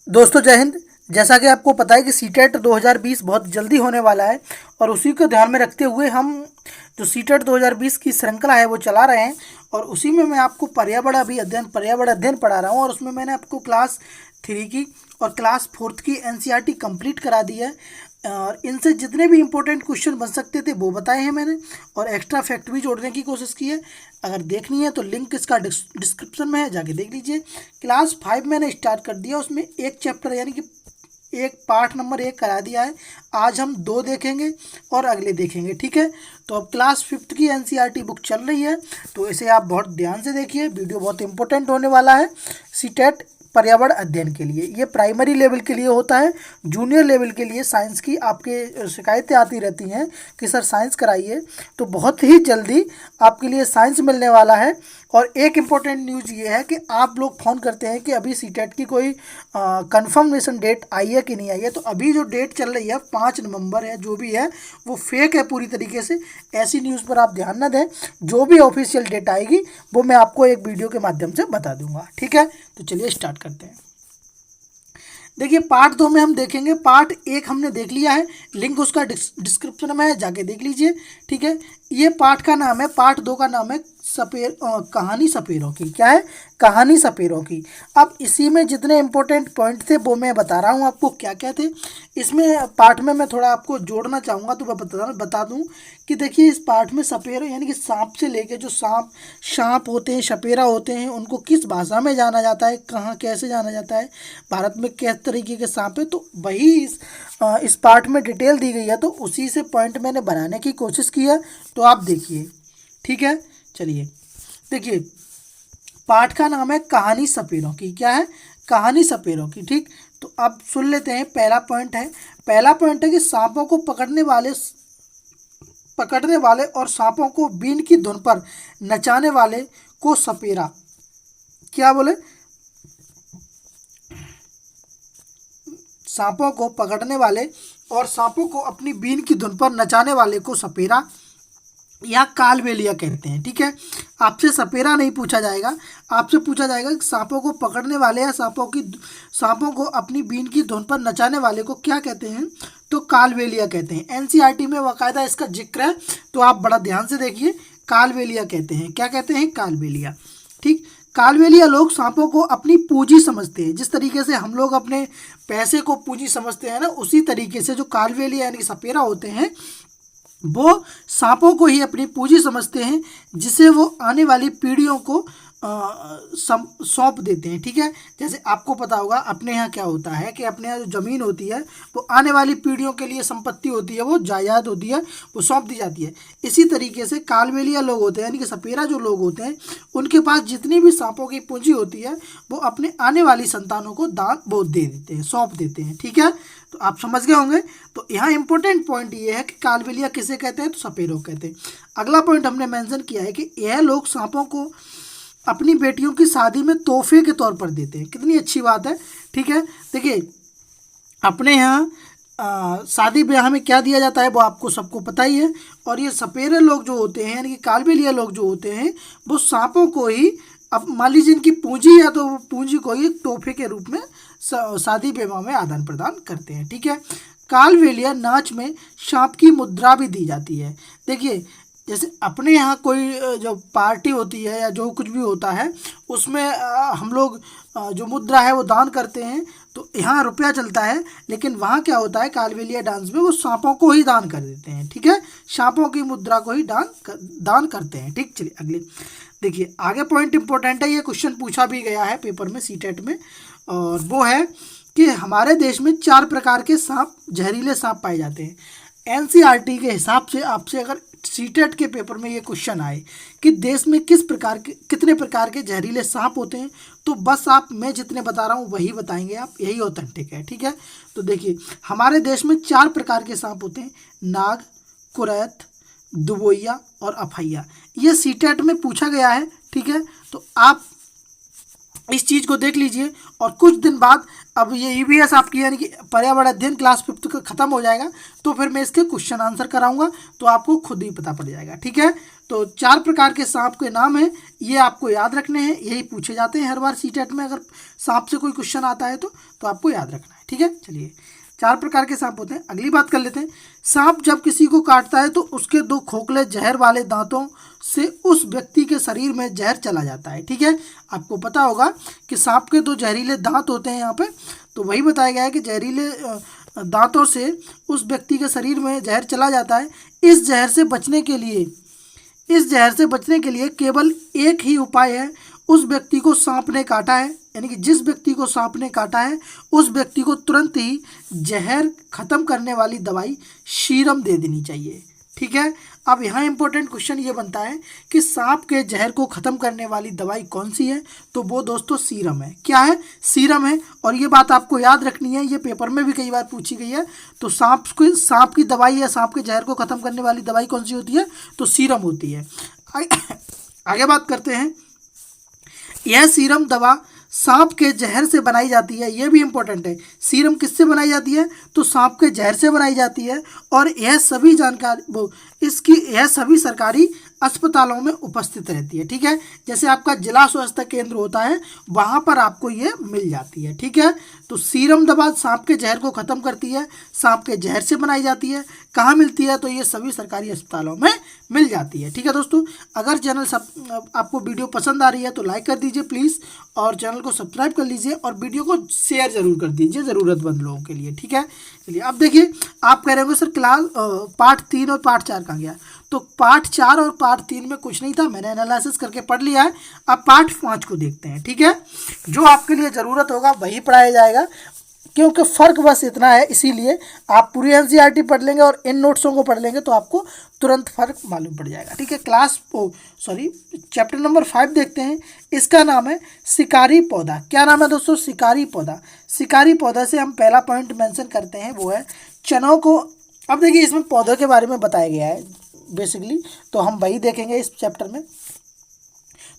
दोस्तों जय हिंद। जैसा कि आपको पता है कि सीटेट 2020 बहुत जल्दी होने वाला है और उसी को ध्यान में रखते हुए हम जो सीटेट 2020 की श्रृंखला है वो चला रहे हैं। और उसी में मैं आपको पर्यावरण अध्ययन पढ़ा रहा हूँ और उसमें मैंने आपको क्लास 3 की और क्लास 4 की एनसीईआरटी कंप्लीट करा दी है। और इनसे जितने भी इंपॉर्टेंट क्वेश्चन बन सकते थे वो बताए हैं मैंने, और एक्स्ट्रा फैक्ट भी जोड़ने की कोशिश की है। अगर देखनी है तो लिंक इसका डिस्क्रिप्शन में है, जाके देख लीजिए। क्लास 5 मैंने स्टार्ट कर दिया, उसमें एक चैप्टर यानी कि एक पार्ट नंबर 1 करा दिया है। आज हम 2 देखेंगे और अगले देखेंगे, ठीक है। तो अब क्लास 5 की एनसीईआरटी बुक चल रही है, तो इसे आप बहुत ध्यान से देखिए। वीडियो बहुत इंपॉर्टेंट होने वाला है सीटेट पर्यावरण अध्ययन के लिए। ये प्राइमरी लेवल के लिए होता है। जूनियर लेवल के लिए साइंस की आपके शिकायतें आती रहती हैं कि सर साइंस कराइए, तो बहुत ही जल्दी आपके लिए साइंस मिलने वाला है। और एक इम्पोर्टेंट न्यूज़ ये है कि आप लोग फ़ोन करते हैं कि अभी सीटेट की कोई कंफर्मेशन डेट आई है कि नहीं आई है। तो अभी जो डेट चल रही है 5 नवंबर है, जो भी है वो फेक है पूरी तरीके से। ऐसी न्यूज़ पर आप ध्यान न दें। जो भी ऑफिशियल डेट आएगी वो मैं आपको एक वीडियो के माध्यम से बता दूंगा, ठीक है। तो चलिए स्टार्ट करते हैं। देखिए पार्ट 2 में हम देखेंगे। पार्ट 1 हमने देख लिया है, लिंक उसका डिस्क्रिप्शन में है, जाके देख लीजिए, ठीक है। ये पार्ट का नाम है, पार्ट 2 का नाम है कहानी सपेरों की। क्या है? कहानी सपेरों की। अब इसी में जितने इंपॉर्टेंट पॉइंट थे वो मैं बता रहा हूँ आपको क्या क्या थे इसमें। पार्ट में मैं थोड़ा आपको जोड़ना चाहूँगा, तो मैं बता दूँ कि देखिए इस पार्ट में सपेरे यानी कि सांप से लेके जो सांप होते हैं, सपेरा होते हैं, उनको किस भाषा में जाना जाता है, कहाँ कैसे जाना जाता है, भारत में किस तरीके के सांप है, तो वही इस पार्ट में डिटेल दी गई है। तो उसी से पॉइंट मैंने बनाने की कोशिश की है, तो आप देखिए, ठीक है। चलिए देखिए, पाठ का नाम है कहानी सपेरों की। क्या है? कहानी सपेरों की, ठीक। तो अब सुन लेते हैं। पहला पॉइंट है कि सांपों को पकड़ने वाले और सांपों को बीन की धुन पर नचाने वाले को सपेरा क्या बोले? सांपों को पकड़ने वाले और सांपों को अपनी बीन की धुन पर नचाने वाले को सपेरा या कालबेलिया कहते हैं, ठीक है। आपसे सपेरा नहीं पूछा जाएगा, आपसे पूछा जाएगा कि सांपों को पकड़ने वाले या सांपों को अपनी बीन की धुन पर नचाने वाले को क्या कहते हैं, तो कालबेलिया कहते हैं। एनसीईआरटी में बाकायदा इसका जिक्र है, तो आप बड़ा ध्यान से देखिए। कालबेलिया कहते हैं। क्या कहते हैं? कालबेलिया, ठीक। कालबेलिया लोग सांपों को अपनी पूंजी समझते हैं। जिस तरीके से हम लोग अपने पैसे को पूंजी समझते हैं ना, उसी तरीके से जो कालबेलिया यानी कि सपेरा होते हैं वो सांपों को ही अपनी पूंजी समझते हैं, जिसे वो आने वाली पीढ़ियों को सौंप देते हैं, ठीक है। जैसे आपको पता होगा अपने यहाँ क्या होता है कि अपने यहाँ जो ज़मीन होती है वो आने वाली पीढ़ियों के लिए संपत्ति होती है, वो जायदाद होती है, वो सौंप दी जाती है। इसी तरीके से कालबेलिया लोग होते हैं यानी कि सपेरा जो लोग होते हैं, उनके पास जितनी भी सांपों की पूंजी होती है वो अपने आने वाली संतानों को दान वो दे देते हैं, सौंप देते हैं, ठीक है। तो आप समझ गए होंगे। तो यहाँ इंपॉर्टेंट पॉइंट ये है कि कालबेलिया किसे कहते हैं, तो सपेरों कहते हैं। अगला पॉइंट हमने मेंशन किया है कि यह लोग सांपों को अपनी बेटियों की शादी में तोहफे के तौर पर देते हैं। कितनी अच्छी बात है, ठीक है। देखिए अपने यहाँ शादी ब्याह में क्या दिया जाता है वो आपको सबको पता ही है। और ये सपेरे लोग जो होते हैं यानी कि कालबेलिया लोग जो होते हैं वो सांपों को ही, अब मान लीजिए इनकी पूंजी है तो वो पूंजी को ही तोहफे के रूप में शादी विवाह में आदान प्रदान करते हैं, ठीक है। कालबेलिया नाच में सांप की मुद्रा भी दी जाती है। देखिए जैसे अपने यहाँ कोई जो पार्टी होती है या जो कुछ भी होता है उसमें हम लोग जो मुद्रा है वो दान करते हैं, तो यहाँ रुपया चलता है, लेकिन वहाँ क्या होता है कालबेलिया डांस में वो सांपों को ही दान कर देते हैं, ठीक है। सांपों की मुद्रा को ही दान करते हैं, ठीक। चलिए अगले देखिए, आगे पॉइंट इंपॉर्टेंट है, ये क्वेश्चन पूछा भी गया है पेपर में सीटेट में, और वो है कि हमारे देश में 4 प्रकार के सांप, जहरीले सांप पाए जाते हैं। एनसीईआरटी के हिसाब से आपसे अगर सीटेट के पेपर में ये क्वेश्चन आए कि देश में कितने प्रकार के जहरीले सांप होते हैं, तो बस मैं जितने बता रहा हूँ वही बताएंगे आप, यही ऑथेंटिक है, ठीक है। तो देखिए हमारे देश में 4 प्रकार के सांप होते हैं, नाग, कुरैत, दुबोइया और अफैया। ये सीटेट में पूछा गया है, ठीक है। तो आप इस चीज़ को देख लीजिए। और कुछ दिन बाद अब ये ईवीएस आपकी यानी कि पर्यावरण अध्ययन क्लास 5th का खत्म हो जाएगा, तो फिर मैं इसके क्वेश्चन आंसर कराऊंगा, तो आपको खुद ही पता पड़ जाएगा। ठीक है, तो 4 प्रकार के सांप के नाम हैं, ये आपको याद रखने हैं, यही पूछे जाते हैं हर बार सीटेट में। अगर सांप से कोई क्वेश्चन आता है तो आपको याद रखना है। ठीक है, चलिए 4 प्रकार के सांप होते हैं। अगली बात कर लेते हैं। सांप जब किसी को काटता है तो उसके 2 खोखले जहर वाले दांतों से उस व्यक्ति के शरीर में जहर चला जाता है। ठीक है, आपको पता होगा कि सांप के 2 जहरीले दांत होते हैं यहाँ पे, तो वही बताया गया है कि जहरीले दांतों से उस व्यक्ति के शरीर में जहर चला जाता है। इस जहर से बचने के लिए केवल एक ही उपाय है। उस व्यक्ति को सांप ने काटा है, यानी कि जिस व्यक्ति को सांप ने काटा है उस व्यक्ति को तुरंत ही जहर खत्म करने वाली दवाई सीरम दे देनी चाहिए। ठीक है, अब यहाँ इंपॉर्टेंट क्वेश्चन ये बनता है कि सांप के जहर को खत्म करने वाली दवाई कौन सी है, तो वो दोस्तों सीरम है। क्या है? सीरम है। और ये बात आपको याद रखनी है, ये पेपर में भी कई बार पूछी गई है। तो सांप की दवाई या सांप के जहर को खत्म करने वाली दवाई कौन सी होती है, तो सीरम होती है। आगे बात करते हैं। यह सीरम दवा सांप के जहर से बनाई जाती है, यह भी इंपॉर्टेंट है। सीरम किससे बनाई जाती है, तो सांप के जहर से बनाई जाती है। और यह सभी सरकारी अस्पतालों में उपस्थित रहती है। ठीक है, जैसे आपका जिला स्वास्थ्य केंद्र होता है वहाँ पर आपको ये मिल जाती है। ठीक है, तो सीरम दवा सांप के जहर को ख़त्म करती है, सांप के जहर से बनाई जाती है। कहाँ मिलती है, तो ये सभी सरकारी अस्पतालों में मिल जाती है। ठीक है दोस्तों, अगर आपको वीडियो पसंद आ रही है तो लाइक कर दीजिए प्लीज़, और चैनल को सब्सक्राइब कर लीजिए, और वीडियो को शेयर ज़रूर कर दीजिए ज़रूरतमंद लोगों के लिए। ठीक है, चलिए अब देखिए, आप कह रहे होंगे सर पार्ट 3 और पार्ट 4 कहाँ गया, तो पार्ट 4 और पार्ट 3 में कुछ नहीं था, मैंने एनालिसिस करके पढ़ लिया है। अब पार्ट 5 को देखते हैं। ठीक है, जो आपके लिए ज़रूरत होगा वही पढ़ाया जाएगा, क्योंकि फ़र्क बस इतना है, इसीलिए आप पूरी एनसीईआरटी पढ़ लेंगे और इन नोट्सों को पढ़ लेंगे तो आपको तुरंत फ़र्क मालूम पड़ जाएगा। ठीक है, चैप्टर नंबर 5 देखते हैं। इसका नाम है शिकारी पौधा। क्या नाम है दोस्तों? शिकारी पौधा। शिकारी पौधा से हम पहला पॉइंट मेंशन करते हैं, वो है चनों को। अब देखिए, इसमें पौधों के बारे में बताया गया है बेसिकली, तो हम वही देखेंगे इस चैप्टर में।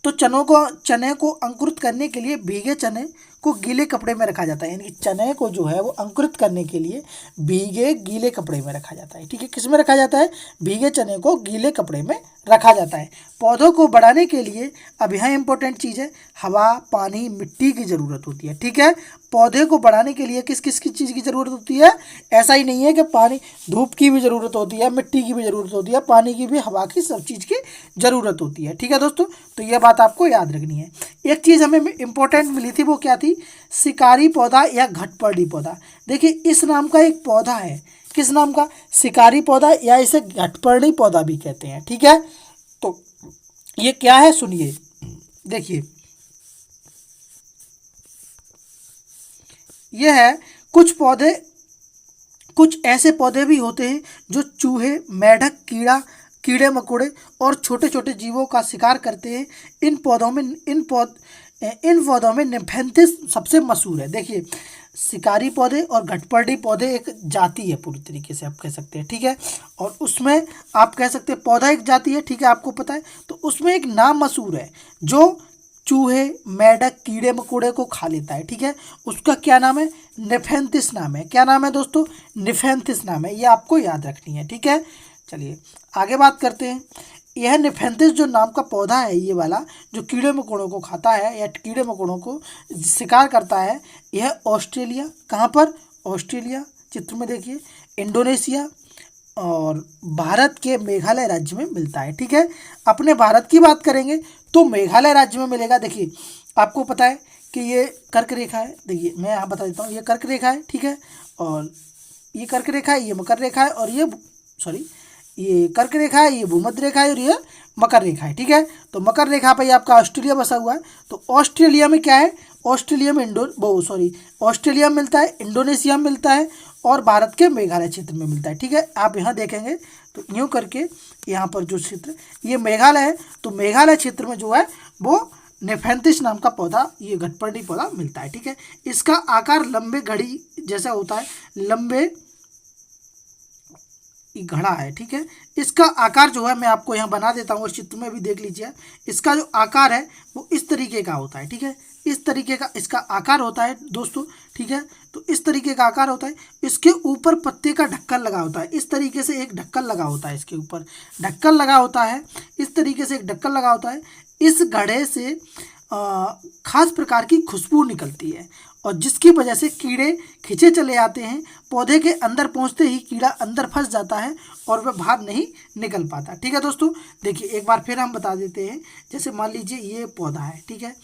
तो चने को अंकुरित करने के लिए भीगे चने को गीले कपड़े में रखा जाता है, यानी कि चने को जो है वो अंकुरित करने के लिए भीगे गीले कपड़े में रखा जाता है। ठीक है, किस में रखा जाता है? भीगे चने को गीले कपड़े में रखा जाता है। पौधों को बढ़ाने के लिए, अब यहाँ इंपॉर्टेंट चीज़ है, हवा, पानी, मिट्टी की ज़रूरत होती है। ठीक है, पौधे को बढ़ाने के लिए किस किस की चीज़ की ज़रूरत होती है? ऐसा ही नहीं है कि पानी, धूप की भी ज़रूरत होती है, मिट्टी की भी ज़रूरत होती है, पानी की भी, हवा की, सब चीज़ की ज़रूरत होती है। ठीक है दोस्तों, तो यह बात आपको याद रखनी है। एक चीज़ हमें इंपॉर्टेंट मिली थी, वो क्या थी? शिकारी पौधा या घटपर्णी पौधा। देखिए, इस नाम का एक पौधा है, किस नाम का? शिकारी पौधा, या इसे घटपर्णी पौधा भी कहते हैं। ठीक है, तो ये क्या है सुनिए, देखिए यह है कुछ ऐसे पौधे भी होते हैं जो चूहे, मेढक, कीड़े मकोड़े और छोटे छोटे जीवों का शिकार करते हैं। इन पौधों में निम्फेंथिस सबसे मशहूर है। देखिए, शिकारी पौधे और घटपर्णी पौधे एक जाति है, पूरी तरीके से आप कह सकते हैं। ठीक है, और उसमें आप कह सकते हैं पौधा एक जाति है। ठीक है, आपको पता है, तो उसमें एक नाम मशहूर है जो चूहे, मेढक, कीड़े मकोड़े को खा लेता है। ठीक है, उसका क्या नाम है? निम्फेंथिस नाम है। क्या नाम है दोस्तों? निम्फेंथिस नाम है, ये आपको याद रखनी है। ठीक है, चलिए आगे बात करते हैं। यह निम्फेंथिस जो नाम का पौधा है, ये वाला जो कीड़े मकोड़ों को खाता है या कीड़े मकोड़ों को शिकार करता है, यह ऑस्ट्रेलिया, कहाँ पर? ऑस्ट्रेलिया, चित्र में देखिए, इंडोनेशिया और भारत के मेघालय राज्य में मिलता है। ठीक है, अपने भारत की बात करेंगे तो मेघालय राज्य में मिलेगा। देखिए, आपको पता है कि ये कर्क रेखा है, देखिए मैं यहाँ बता देता हूँ, ये कर्क रेखा है। ठीक है, और ये कर्क रेखा है, ये मकर रेखा है, और ये कर्क रेखा है, ये भूमध्य रेखा है, और ये मकर रेखा है। ठीक है, तो मकर रेखा पर आपका ऑस्ट्रेलिया बसा हुआ है। तो ऑस्ट्रेलिया में क्या है? ऑस्ट्रेलिया में ऑस्ट्रेलिया में मिलता है, इंडोनेशिया में मिलता है, और भारत के मेघालय क्षेत्र में मिलता है। ठीक है, आप यहाँ देखेंगे तो यूँ करके यहाँ पर जो क्षेत्र, ये मेघालय है, तो मेघालय क्षेत्र में जो है वो निम्फेंथिस नाम का पौधा, ये घटपर्णी पौधा मिलता है। ठीक है, इसका आकार लंबे घड़ी जैसा होता है, ये घड़ा है, ठीक है। इसका आकार जो है मैं आपको यहाँ बना देता हूँ और चित्र में भी देख लीजिए। इसका जो आकार है वो इस तरीके का होता है, ठीक है। इस तरीके का इसका आकार होता है दोस्तों, ठीक है। तो इस तरीके का आकार होता है। इसके ऊपर पत्ते का ढक्कन लगा होता है, इस तरीके से एक ढक्कन लगा होता है, इसके ऊपर ढक्कन लगा होता है, इस तरीके से एक ढक्कन लगा होता है। इस घड़े से खास प्रकार की खुशबू निकलती है और जिसकी वजह से कीड़े खींचे चले आते हैं। पौधे के अंदर पहुंचते ही कीड़ा अंदर फंस जाता है और वह बाहर नहीं निकल पाता, ठीक है दोस्तों। देखिए एक बार फिर हम बता देते हैं। जैसे मान लीजिए ये पौधा है, ठीक है,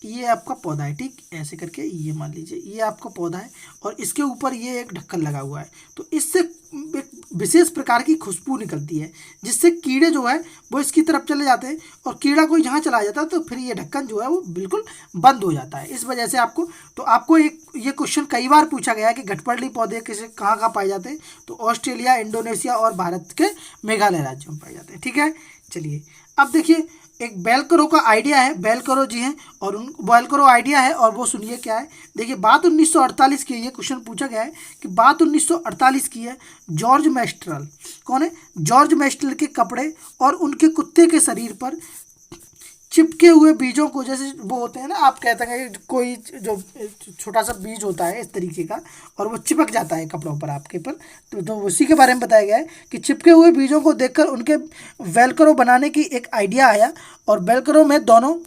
ये आपका पौधा है, ठीक, ऐसे करके ये मान लीजिए ये आपका पौधा है और इसके ऊपर ये एक ढक्कन लगा हुआ है। तो इससे एक विशेष प्रकार की खुशबू निकलती है जिससे कीड़े जो है वो इसकी तरफ चले जाते हैं और कीड़ा कोई जहाँ चला जाता है तो फिर ये ढक्कन जो है वो बिल्कुल बंद हो जाता है। इस वजह से आपको एक ये क्वेश्चन कई बार पूछा गया है कि घटपड़ली पौधे किसे कहाँ कहाँ पाए जाते हैं। तो ऑस्ट्रेलिया, इंडोनेशिया और भारत के मेघालय राज्यों में पाए जाते हैं, ठीक है। चलिए अब देखिए एक बेलकरो का आइडिया है, बेलकरो जी हैं और उन बेलकरो आइडिया है और वो सुनिए क्या है। देखिए बात 1948 की है, ये क्वेश्चन पूछा गया है कि बात 1948 की है। जॉर्ज मैस्ट्रल कौन है? जॉर्ज मैस्ट्रल के कपड़े और उनके कुत्ते के शरीर पर चिपके हुए बीजों को, जैसे वो होते हैं ना, आप कहते हैं कि कोई जो छोटा सा बीज होता है इस तरीके का और वो चिपक जाता है कपड़ों पर आपके पर, तो उसी के बारे में बताया गया है कि चिपके हुए बीजों को देखकर उनके वेलक्रो बनाने की एक आइडिया आया और वेलक्रो में दोनों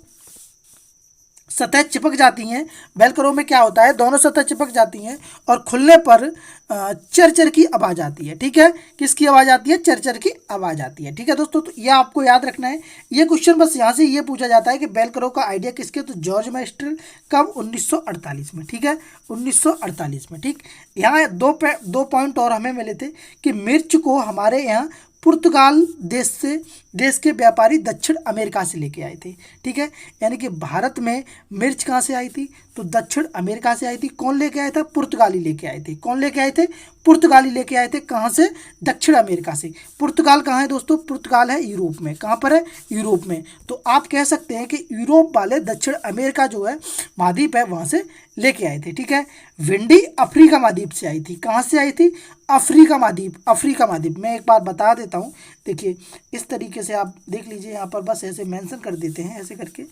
सतह चिपक जाती हैं। वेलक्रो में क्या होता है, दोनों सतह चिपक जाती हैं और खुलने पर चरचर की आवाज़ आती है, ठीक है। किसकी आवाज़ आती है? चरचर की आवाज़ आती है, ठीक है दोस्तों। तो ये आपको याद रखना है। ये क्वेश्चन बस यहाँ से ये पूछा जाता है कि वेलक्रो का आइडिया किसके? तो जॉर्ज मैस्ट्रल। कब? 1948 में, ठीक है, 1948 में, ठीक। यहाँ दो पॉइंट और हमें मिले थे कि मिर्च को हमारे यहाँ पुर्तगाल देश के व्यापारी दक्षिण अमेरिका से लेके आए थे, ठीक है। यानी कि भारत में मिर्च कहाँ से आई थी? तो दक्षिण अमेरिका से आई थी। कौन लेके आया था? पुर्तगाली लेके आए थे। कौन लेके आए थे? पुर्तगाली लेके आए थे। कहाँ से? दक्षिण अमेरिका से। पुर्तगाल कहाँ है दोस्तों? पुर्तगाल है यूरोप में। कहाँ पर है? यूरोप में। तो आप कह सकते हैं कि यूरोप वाले दक्षिण अमेरिका जो है महाद्वीप है वहाँ से लेके आए थे, ठीक है। भिंडी अफ्रीका महाद्वीप से आई थी। कहाँ से आई थी? अफ्रीका महाद्वीप। अफ्रीका महाद्वीप मैं एक बार बता देता हूँ। देखिए इस तरीके से आप देख लीजिए, यहाँ पर बस ऐसे मेंशन कर देते हैं ऐसे करके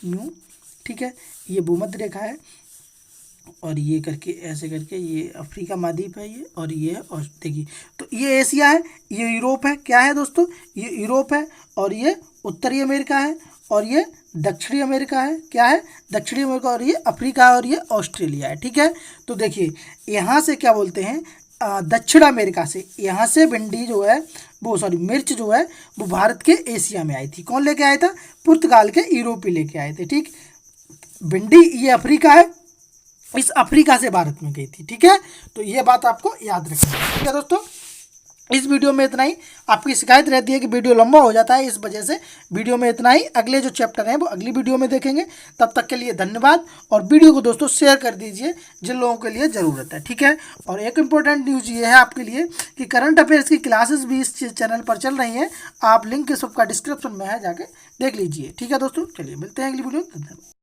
यूँ, ठीक है। ये भूमध्य रेखा है और ये करके ऐसे करके ये अफ्रीका महाद्वीप है ये, और ये है, और देखिए तो ये एशिया है, ये यूरोप है। क्या है दोस्तों? ये यूरोप है और ये उत्तरी अमेरिका है और ये दक्षिणी अमेरिका है। क्या है? दक्षिणी अमेरिका। और ये अफ्रीका है और ये ऑस्ट्रेलिया है, ठीक है। तो देखिए यहाँ से क्या बोलते हैं, दक्षिण अमेरिका से यहाँ से भिंडी जो है वो मिर्च जो है वो भारत के एशिया में आई थी। कौन लेके आया था? पुर्तगाल के यूरोपी लेके आए थे, ठीक। भिंडी ये अफ्रीका है, इस अफ्रीका से भारत में गई थी, ठीक है। तो ये बात आपको याद रखनी है, ठीक है दोस्तों। इस वीडियो में इतना ही। आपकी शिकायत रहती है कि वीडियो लंबा हो जाता है, इस वजह से वीडियो में इतना ही। अगले जो चैप्टर हैं वो अगली वीडियो में देखेंगे। तब तक के लिए धन्यवाद और वीडियो को दोस्तों शेयर कर दीजिए जिन लोगों के लिए ज़रूरत है, ठीक है। और एक इम्पोर्टेंट न्यूज़ ये है आपके लिए कि करंट अफेयर्स की क्लासेस भी इस चैनल पर चल रही हैं। आप लिंक सबका डिस्क्रिप्शन में है, जाके देख लीजिए, ठीक है दोस्तों। चलिए मिलते हैं अगली वीडियो में। धन्यवाद।